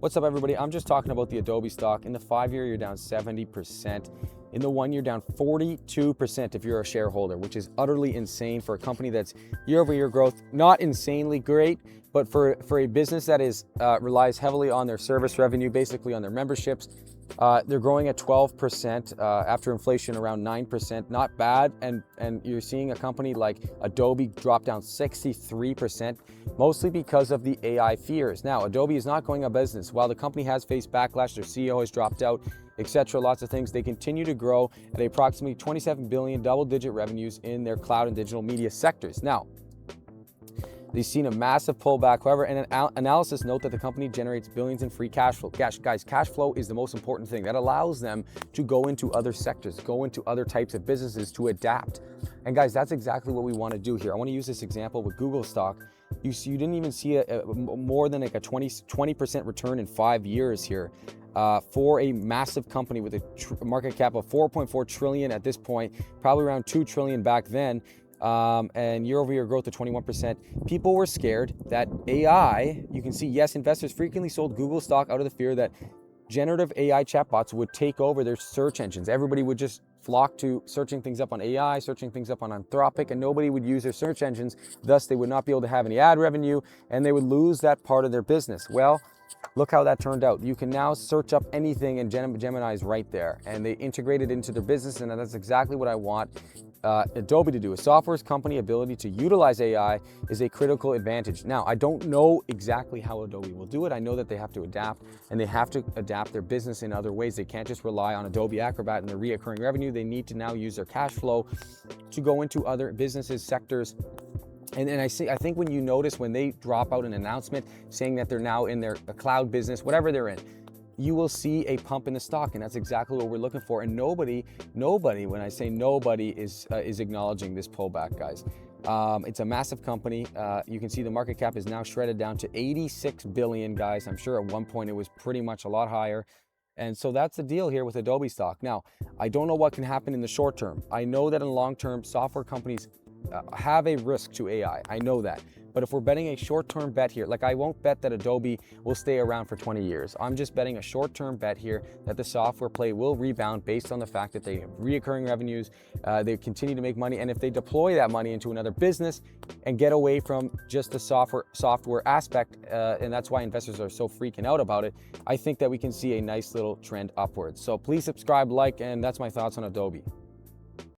What's up, everybody? I'm just talking about the Adobe stock. In the 5-year, you're down 70%. In the 1 year, down 42% if you're a shareholder, which is utterly insane for a company that's year-over-year growth, not insanely great, but for a business that relies heavily on their service revenue, basically on their memberships. They're growing at 12% after inflation around 9%, not bad. And you're seeing a company like Adobe drop down 63%, mostly because of the AI fears. Now, Adobe is not going out of business. While the company has faced backlash, their CEO has dropped out, etc., lots of things, they continue to grow at approximately $27 billion double-digit revenues in their cloud and digital media sectors. Now, they've seen a massive pullback. However, and an analysis note that the company generates billions in free cash flow. Guys, cash flow is the most important thing. That allows them to go into other sectors, go into other types of businesses to adapt. And guys, that's exactly what we want to do here. I want to use this example with Google stock. You didn't even see more than like a 20% return in 5 years here. For a massive company with a market cap of 4.4 trillion at this point, probably around 2 trillion back then. And year-over-year growth of 21%. People were scared that AI, you can see, yes, investors frequently sold Google stock out of the fear that generative AI chatbots would take over their search engines. Everybody would just flock to searching things up on AI, searching things up on Anthropic, and nobody would use their search engines. Thus, they would not be able to have any ad revenue, and they would lose that part of their business. Well, look how that turned out. You can now search up anything, and Gemini is right there, and they integrate it into their business, and that's exactly what I want Adobe to do. A software company ability to utilize AI is a critical advantage. Now, I don't know exactly how Adobe will do it. I know that they have to adapt, and they have to adapt their business in other ways. They can't just rely on Adobe Acrobat and their reoccurring revenue. They need to now use their cash flow to go into other businesses, sectors. And I think when you notice when they drop out an announcement saying that they're now in their cloud business, whatever they're in, you will see a pump in the stock, and that's exactly what we're looking for. And nobody, when I say nobody, is acknowledging this pullback, guys. It's a massive company. You can see the market cap is now shredded down to 86 billion, guys. I'm sure at one point it was pretty much a lot higher. And so that's the deal here with Adobe stock. Now, I don't know what can happen in the short term. I know that in the long term, software companies have a risk to AI. I know that. But if we're betting a short-term bet here, like I won't bet that Adobe will stay around for 20 years. I'm just betting a short-term bet here that the software play will rebound based on the fact that they have reoccurring revenues, they continue to make money, and if they deploy that money into another business and get away from just the software aspect, and that's why investors are so freaking out about it, I think that we can see a nice little trend upwards. So please subscribe, like, and that's my thoughts on Adobe.